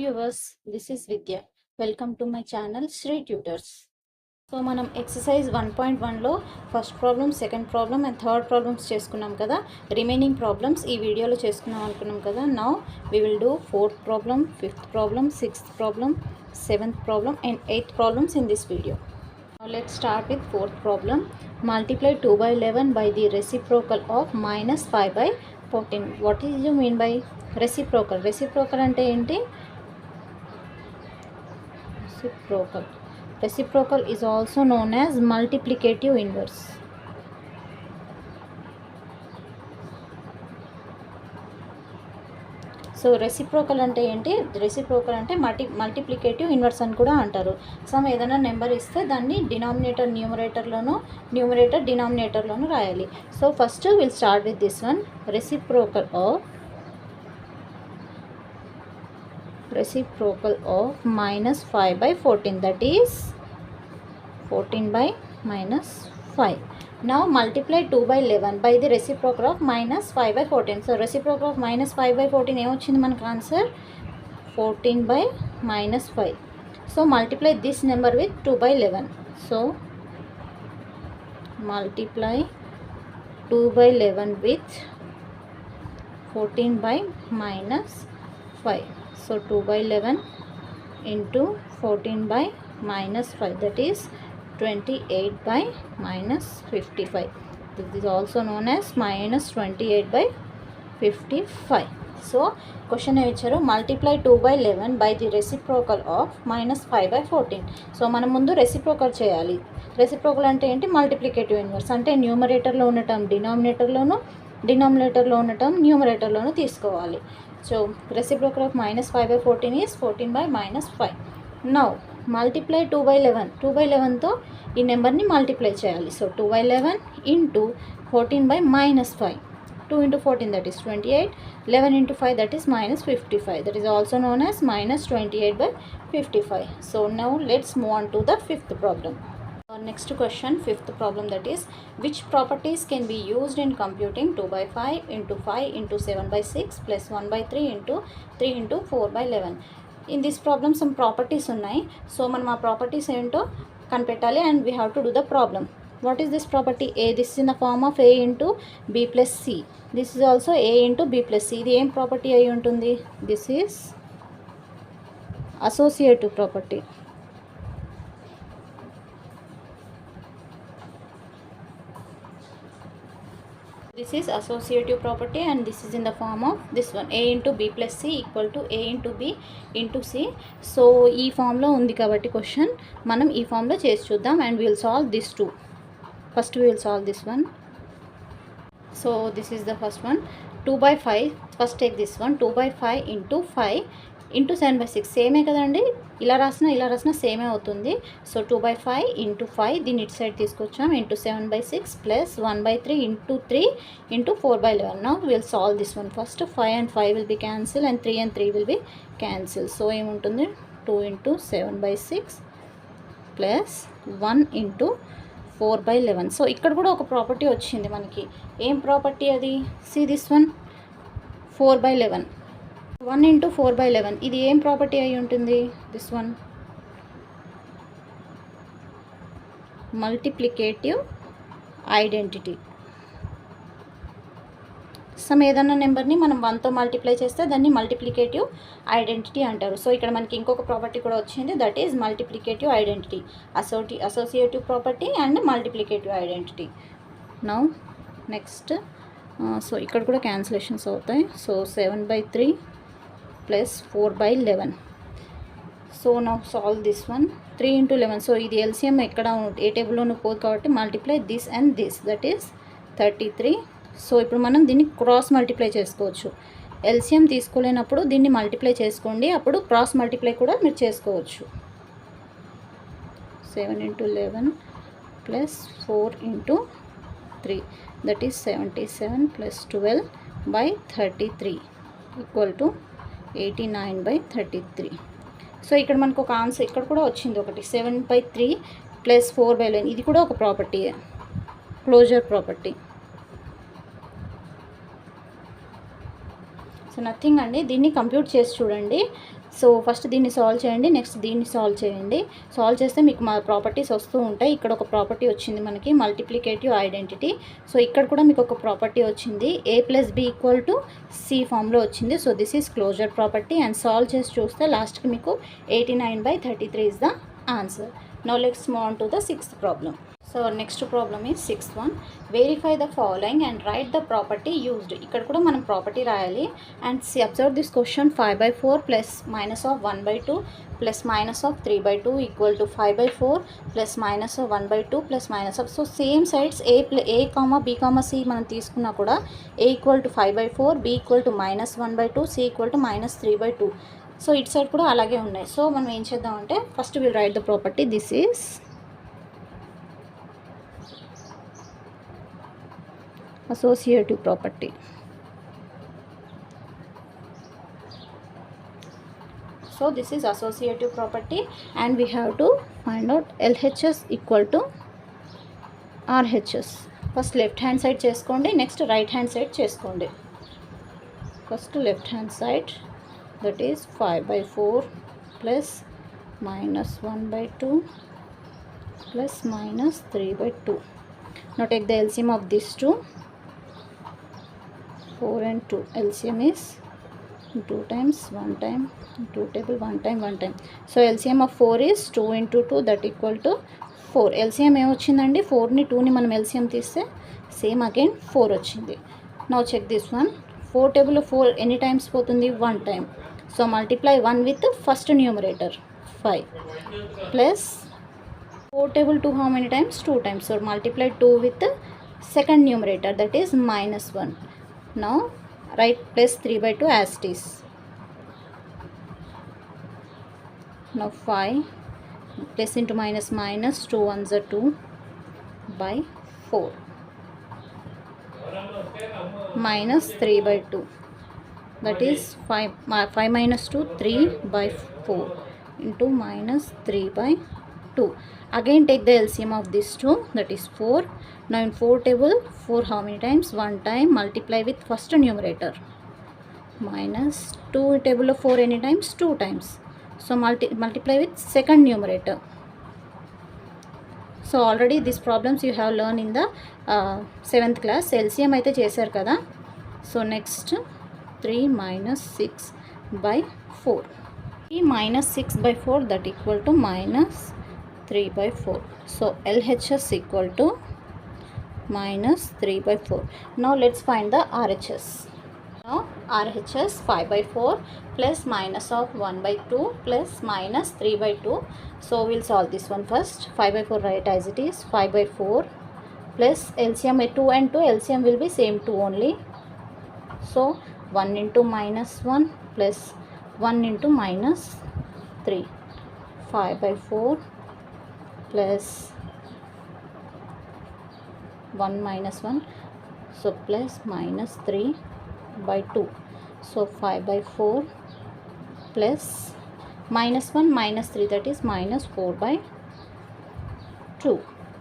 viewers, this is Vidya. Welcome to my channel Sri Tutors. So మనం exercise 1.1లో first problem, second problem and third problems చేసుకున్నాం కదా. Remaining problems ఈ వీడియోలో చేసుకున్నాం అనుకున్నాం కదా. Now we will do fourth problem, fifth problem, sixth problem, seventh problem and eighth problems in this video. Now let's start with fourth problem. Multiply 2 by 11 by the reciprocal of minus 5 by 14. What is you mean by reciprocal? Reciprocal అంటే ఏంటి? Reciprocal is also known as multiplicative inverse. So reciprocal అంటే ఏంటి? Reciprocal అంటే multiplicative inverse అని కూడా అంటారు. Some ఏదైనా number ఇస్తే దాన్ని డినామినేటర్ న్యూమరేటర్లోనూ, న్యూమరేటర్ డినామినేటర్లోనూ రాయాలి. So first will start with this one. reciprocal of minus 5 by 14, that is 14 by minus 5. Now multiply 2 by 11 by the reciprocal of minus 5 by 14. So reciprocal of minus 5 by 14 ఏమొచ్చింది మనకు answer? 14 by minus 5. So multiply this number with 2 by 11. So multiply 2 by 11 with 14 by minus 5. So 2 by 11 into 14 by minus 5, that is 28 by minus 55. This is also known as minus 28 by 55. So question ఇచ్చారు, multiply 2 by 11 by the reciprocal of minus 5 by 14. So మనం ముందు reciprocal చేయాలి. Reciprocal అంటే ఏంటి? Multiplicative inverse. అంటే న్యూమరేటర్లో ఉన్న term డినామినేటర్లోను, డినామినేటర్లో ఉన్న టర్మ్ న్యూమరేటర్లోను తీసుకోవాలి. So reciprocal of minus 5 by 14 is 14 by minus 5. Now multiply 2 by 11. 2 by 11తో ఈ నెంబర్ని మల్టిప్లై చేయాలి. So 2 by 11 into 14 by minus 5. 2 into 14, that is 28. 11 into 5, that is minus 55. That is also known as minus 28 by 55. So now let's move on to the fifth problem. Next question, fifth problem, that is which properties can be used in computing 2 by 5 into 5 into 7 by 6 plus 1 by 3 into 3 into 4 by 11. In this problem some properties ఉన్నాయి. So మనం ఆ properties ఏంటో కనిపెట్టాలి and we have to do the problem. What is this property? A, this is in the form of A into B plus C. This is also A into B plus C. ఇది ఏం property అయి ఉంటుంది? This is associative property. This is associative property and this is in the form of this one, A into B plus C equal to A into B into C. So ఈ ఫామ్లో ఉంది కాబట్టి question మనం ఈ ఫామ్లో చేసి చూద్దాం and we will solve this too. First we will solve this one. So this is the first one, 2 by 5. First take this one, 2 by 5 into 5 into 7 by 6. సేమే కదండి, ఇలా రాసిన సేమే అవుతుంది. సో 2 by 5 into 5, దీన్ని ఇటు సైడ్ తీసుకొచ్చాం, into 7 by 6 plus 1 by 3 into 3 into 4 by 11. Now we will solve this one. First 5 and 5 will be cancelled and 3 and 3 will be cancelled. So ఏముంటుంది? 2 into 7 by 6 plus 1 into 4 by 11. So ఇక్కడ కూడా ఒక property వచ్చింది మనకి. ఏం property అది? See this one, 4 by 11. 1 into 4 by 11. ఇది ఏం ప్రాపర్టీ అయి ఉంటుంది? This one, multiplicative identity. Some ఏదన్నా నెంబర్ని మనం 1తో మల్టిప్లై చేస్తే దాన్ని మల్టిప్లికేటివ్ ఐడెంటిటీ అంటారు. సో ఇక్కడ మనకి ఇంకొక ప్రాపర్టీ కూడా వచ్చింది, that is multiplicative identity, associative property and multiplicative identity. Now next, so ఇక్కడ కూడా క్యాన్సిలేషన్స్ అవుతాయి. So 7 by 3 plus 4 by 11. So now solve this one, 3 into 11. So ఇది ఎల్సిఎం ఎక్కడ ఏ టేబుల్లోనూ పోదు కాబట్టి multiply this and this, that is 33. So ఇప్పుడు మనం దీన్ని క్రాస్ మల్టిప్లై చేసుకోవచ్చు. ఎల్సిఎం తీసుకోలేనప్పుడు దీన్ని మల్టిప్లై చేసుకోండి, అప్పుడు క్రాస్ మల్టిప్లై కూడా మీరు చేసుకోవచ్చు. 7 into 11 plus 4 into 3, that is 77 plus 12 by 33 equal to 89 by 33. So ఇక్కడ మనకు ఒక ఆన్సర్ ఇక్కడ కూడా వచ్చింది ఒకటి, 7 by 3 plus 4 by 11. ఇది కూడా ఒక property, closure property. So nothing అండి, దీన్ని కంప్యూట్ చేసి చూడండి. సో ఫస్ట్ దీన్ని సాల్వ్ చేయండి, నెక్స్ట్ దీన్ని సాల్వ్ చేయండి. సాల్వ్ చేస్తే మీకు మా ప్రాపర్టీస్ వస్తూ ఉంటాయి. ఇక్కడ ఒక ప్రాపర్టీ వచ్చింది మనకి మల్టిప్లికేటివ్ ఐడెంటిటీ. సో ఇక్కడ కూడా మీకు ఒక ప్రాపర్టీ వచ్చింది a + b = c ఫామ్లో వచ్చింది. So this is closure property. And solve చేసి చూస్తే లాస్ట్కి మీకు 89/33 is the answer. Now let's move on to the 6th problem. So next problem is 6th one. Verify the following and write the property used. ఇక్కడ కూడా మనం property రాయాలి. And observe this question 5/4 + -1/2 + -3/2 = 5/4 + -1/2 + so same sides a, b, c మనం తీసుకున్నా కూడా a = 5/4, b = -1/2, c = -3/2. So ఇటు side కూడా అలాగే ఉన్నాయి. సో మనం ఏం చేద్దామంటే first will write the property. This is associative property. So this is associative property and we have to find out LHS = RHS. First left hand side cheskondi, next right hand side cheskondi. First left hand side, that is 5/4 + -1/2 + -3/2. Now take the LCM of these two. 4 and 2. LCM is 2 times 1 time, 2 table 1 time 1 time. So LCM of 4 is 2 into 2, that equal to 4. LCM ఏం వచ్చిందండి, 4ని 2ని మనం LCM తీస్తే same again 4 వచ్చింది. Now check this one. 4 table 4 ఎన్ని times పోతుంది, 1 time. So multiply 1 with first numerator 5 plus 4 table 2 how many times, 2 times. So multiply 2 with second numerator, that is -1. Now write +3/2 as it is. Now 5 plus into minus, 2 ones are 2 by 4 minus 3/2, that is 5 minus 2, 3 by 4 into -3/2. Again take the LCM of these two, that is 4. Now in 4 table 4 how many times, 1 time. Multiply with first numerator minus 2 table of 4 any times, 2 times. So multiply with second numerator. So already these problems you have learned in the 7th class. LCM అయితే చేశారు కదా. So next 3 minus 6/4. 3 minus 6/4, that equal to -3/4. So LHS equal to -3/4. Now let's find the RHS. Now RHS 5/4 plus minus of 1/2 plus -3/2. So we'll solve this one first. 5/4 write as it is. 5/4 plus LCM 2 and 2, LCM will be same 2 only. So 1 into -1 plus 1 into -3. 5/4 plus 1 minus 1, so plus -3/2. So 5/4 plus -1 -3, that is -4/2.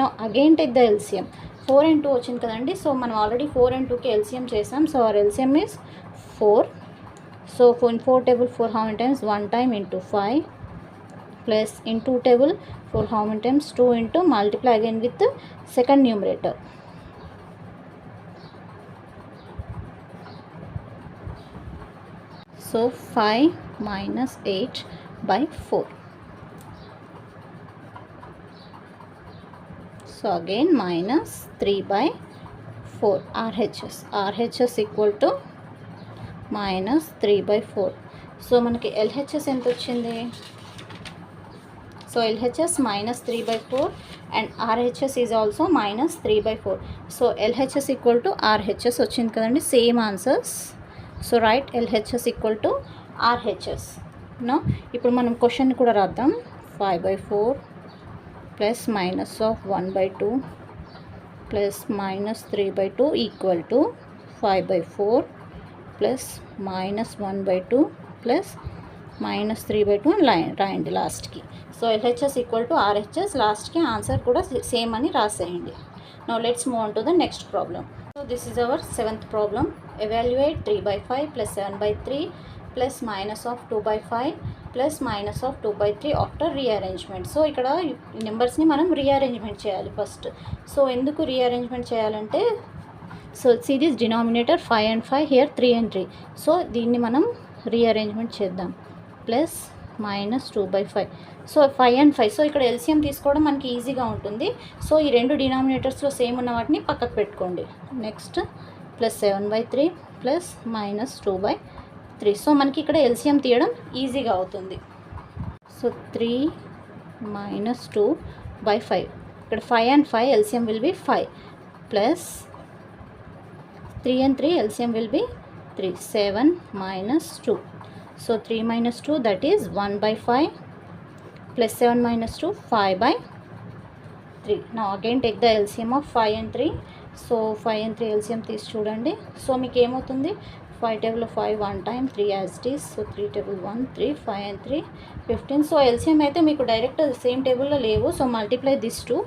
Now again take the LCM. 4 and 2 వచ్చింది కదండి. So మనం already 4 and 2కి LCM చేసాం. So our LCM is 4. So in 4 table 4 how many times, 1 time into 5 plus in 2 table 4 how many times, 2 into multiply again with the second numerator. So 5 minus 8/4. So again -3/4. RHS equal to -3/4. So మనకి LHS ఎంత వచ్చింది, so LHS -3/4 and RHS is also -3/4. So LHS equal to RHS వచ్చింది కదండి, same answers. So right LHS equal to RHS. No ఇప్పుడు మనం question కూడా రాద్దాం. 5/4 plus minus of 1/2 plus -3/2 equal to 5/4 plus -1/2 plus -3/2 and రాయండి లాస్ట్కి. So LHS equal to RHS, లాస్ట్కి answer కూడా సేమ్ అని రాసేయండి. Now let's move on to the next problem. So this is our 7th problem. Evaluate 3/5 plus 7/3 plus minus of 2/5 plus minus of 2/3 after rearrangement. So ఇక్కడ నెంబర్స్ని మనం rearrangement చేయాలి first. So ఎందుకు rearrangement చేయాలంటే, so see this denominator 5 and 5, here 3 and 3. So దీన్ని మనం rearrangement చేద్దాం. Plus minus 2/5. So 5 and 5. So ఇక్కడ ఎల్సిఎం తీసుకోవడం మనకి ఈజీగా ఉంటుంది. సో ఈ రెండు డినామినేటర్స్లో సేమ్ ఉన్న వాటిని పక్కకు పెట్టుకోండి. Next plus 7/3 plus minus 2/3. So మనకి ఇక్కడ ఎల్సిఎం తీయడం ఈజీగా అవుతుంది. So 3 minus 2/5. ఇక్కడ 5 and 5 LCM will be 5 plus 3 and 3 LCM will be 3. 7 minus 2. So 3 minus 2, that is 1/5 plus 7 minus 2, 5/3. Now again take the LCM of 5 and 3. So 5 and 3 LCM తీసి చూడండి. So మీకు ఏమవుతుంది, 5 table 5 1 time, 3 as it is. So 3 table 1 3, 5 and 3 15. So LCM అయితే మీకు direct same టేబుల్లో లేవు. So multiply this 2,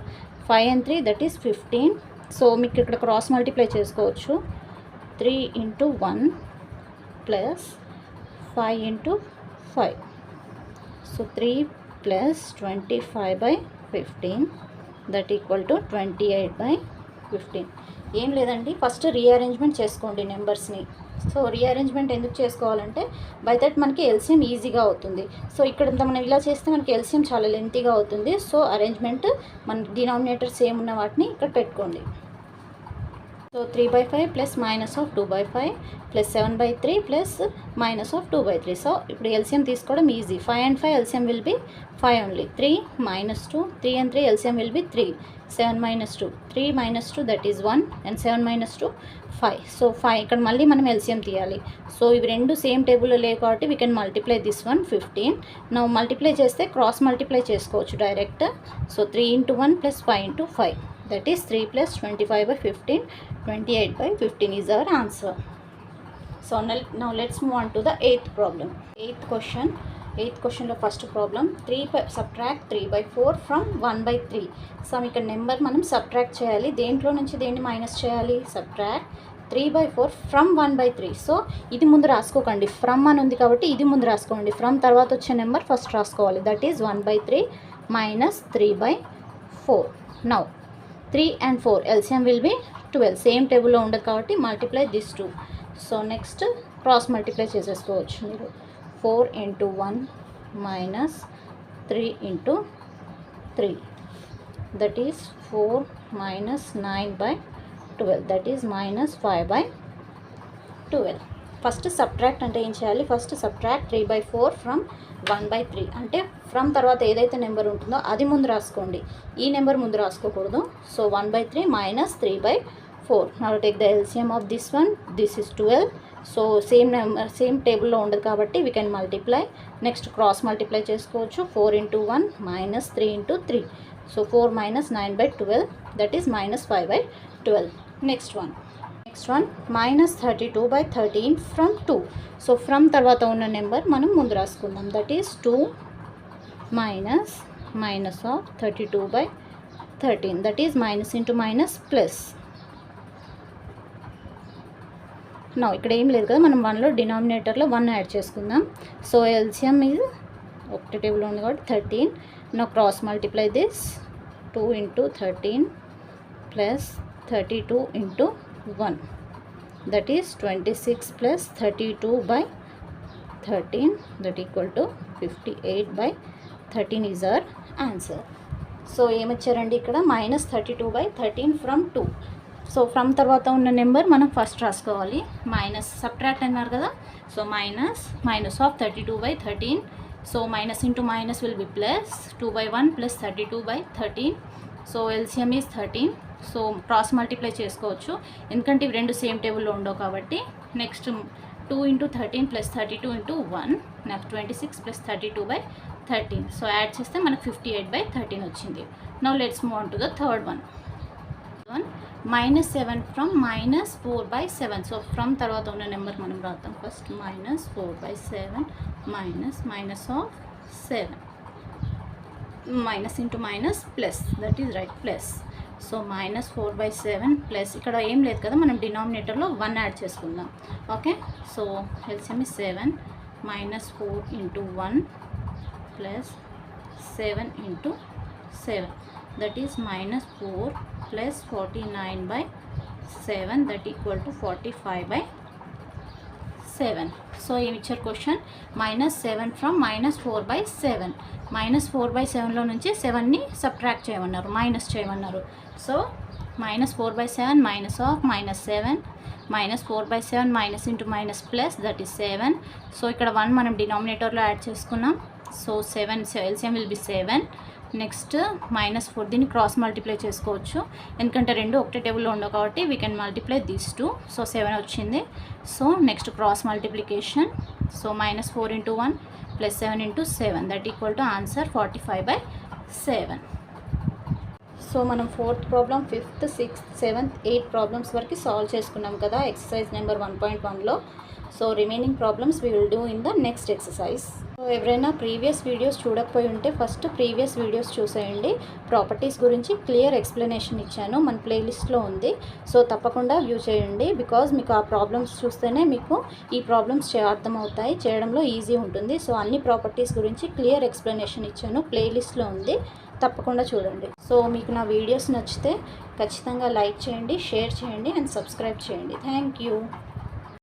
5 and 3, that is 15. So మీకు ఇక్కడ క్రాస్ మల్టిప్లై చేసుకోవచ్చు. 3 into 1 plus 5 into 5. So 3 plus 25/15, that equal to 28/15. ఏం లేదండి, ఫస్ట్ రీఅరేంజ్మెంట్ చేసుకోండి నెంబర్స్ని. సో రీఅరేంజ్మెంట్ ఎందుకు చేసుకోవాలంటే బై దట్ మనకి ఎల్సిఎం ఈజీగా అవుతుంది. సో ఇక్కడ మనం ఇలా చేస్తే మనకి ఎల్సిఎం చాలా లెంతీగా అవుతుంది. సో అరేంజ్మెంట్ మన డినామినేటర్ సేమ్ ఉన్న వాటిని ఇక్కడ పెట్టుకోండి. So 3/5 plus minus of 2/5 plus 7/3 plus minus of 2/3. So ఇప్పుడు ఎల్సిఎం తీసుకోవడం easy. 5 and 5 LCM will be 5 only. 3 minus 2, 3 and 3 LCM will be 3. 7 minus 2, 3 minus 2, that is 1, and 7 minus 2, 5. So 5 ఇక్కడ మళ్ళీ మనం ఎల్సిఎం తీయాలి. సో ఇవి రెండు సేమ్ టేబుల్లో లేవు కాబట్టి వీ కెన్ మల్టిప్లై దిస్ 1 15. నా మల్టిప్లై చేస్తే క్రాస్ మల్టిప్లై చేసుకోవచ్చు direct. So 3 into 1 plus 5 into 5, that is 3 plus 25/15, 28/15 is our answer. So now let's move on to the 8th problem. 8th question లో first problem, subtract 3/4 from 1/3. So ఇక్కడ number మనం subtract చేయాలి. దేంట్లో నుంచి దేన్ని minus చేయాలి? Subtract 3/4 from 1/3. So ఇది ముందు రాసుకోకండి, ఫ్రమ్ అని ఉంది కాబట్టి ఇది ముందు రాసుకోండి. ఫ్రమ్ తర్వాత వచ్చే నెంబర్ ఫస్ట్ రాసుకోవాలి. That is 1/3 minus 3/4. Now 3 and 4 LCM will be 12. Same టేబుల్లో ఉండదు కాబట్టి multiply this 2. So next cross multiply చేసేసుకోవచ్చు మీరు. 4 into 1 minus 3 into 3, that is 4 minus 9/12, that is minus 5/12. First subtract అంటే ఏం చేయాలి? First subtract 3/4 from 1/3. అంటే ఫ్రమ్ తర్వాత ఏదైతే నెంబర్ ఉంటుందో అది ముందు రాసుకోండి, ఈ నెంబర్ ముందు రాసుకోకూడదు. So 1/3 minus 3/4. Now take the LCM of this one. This is 12. So same టేబుల్లో ఉండదు కాబట్టి we can multiply. Next cross multiply చేసుకోవచ్చు. 4 into 1 minus 3 into 3. So 4 minus 9/12, that is minus 5/12. Next one minus 32/13 from 2. So from తర్వాత ఉన్న number మనం ముందు రాసుకుందాం. That is 2 minus of 32/13, that is minus into minus plus. నా ఇక్కడ ఏం లేదు కదా, మనం 1లో డినామినేటర్లో 1 యాడ్ చేసుకుందాం. సో ఎల్సిఎం ఇది ఒకటి టేబుల్ ఉంది కాబట్టి 13. నా cross multiply this 2 into 13 plus 32 into 1, that is 26 plus 32/13, that equal to 58/13 is our answer. So ఏమొచ్చారండి ఇక్కడ minus 32/13 from 2. సో ఫ్రమ్ తర్వాత ఉన్న నెంబర్ మనం ఫస్ట్ రాసుకోవాలి. మైనస్ సబ్ట్రాక్ట్ అన్నారు కదా, so minus of 32/13. So minus into minus will be plus 2/1 plus 32/13. So LCM is 13. So cross multiply చేసుకోవచ్చు ఎందుకంటే ఇవి రెండు సేమ్ టేబుల్లో ఉండవు కాబట్టి. నెక్స్ట్ 2 into 13 plus 32 into 1, నాకు 26 plus 32/13. సో యాడ్ చేస్తే మనకు 58/13 వచ్చింది. Now let's move on to the third one. minus 7 from minus 4/7. So from తర్వాత ఉన్న నెంబర్ మనం రాద్దాం. First minus 4/7 minus of 7, minus into minus plus, that is right plus. So minus 4/7 plus ఇక్కడ ఏం లేదు కదా, మనం డినామినేటర్లో 1 యాడ్ చేసుకుందాం. Okay, so LCM is 7 minus 4 into 1 plus 7 into 7, that is minus 4 plus 49 by 7, that equal to 45 by 7. So ఏమి ఇచ్చారు question -7 from -4 by 7. -4 by 7లో నుంచి 7ని subtract చేయమన్నారు, మైనస్ చేయమన్నారు. So -4 by 7 minus of -7, -4 by 7 minus into minus plus, that is 7. So ఇక్కడ 1 మనం డినామినేటర్లో add చేసుకున్నాం. So 7 LCM will be 7. Next -4 దీన్ని cross multiply చేసుకోవచ్చు, ఎందుకంటే రెండు ఒకటే టేబుల్లో ఉండవు కాబట్టి we can multiply these 2. So 7 వచ్చింది. So next cross multiplication. So -4 into 1 plus 7 into 7, that equal to answer 45 by 7. So మనం 4th problem, 5th, 6th, 7th, 8th problems వరకు సాల్వ్ చేసుకున్నాం కదా ఎక్సర్సైజ్ నెంబర్ 1.1లో. So remaining problems we will do in the next exercise. So ఎవరైనా previous videos చూడకపోయి ఉంటే first previous videos చూసేయండి. Properties గురించి క్లియర్ ఎక్స్ప్లెనేషన్ ఇచ్చాను, మన ప్లేలిస్ట్లో ఉంది. సో తప్పకుండా వ్యూ చేయండి, బికాజ్ మీకు ఆ ప్రాబ్లమ్స్ చూస్తేనే మీకు ఈ ప్రాబ్లమ్స్ అర్థమవుతాయి, చేయడంలో ఈజీ ఉంటుంది. సో అన్ని ప్రాపర్టీస్ గురించి క్లియర్ ఎక్స్ప్లెనేషన్ ఇచ్చాను, ప్లేలిస్ట్లో ఉంది, తప్పకుండా చూడండి. సో మీకు నా వీడియోస్ నచ్చితే ఖచ్చితంగా లైక్ చేయండి, షేర్ చేయండి అండ్ సబ్స్క్రైబ్ చేయండి. Thank you.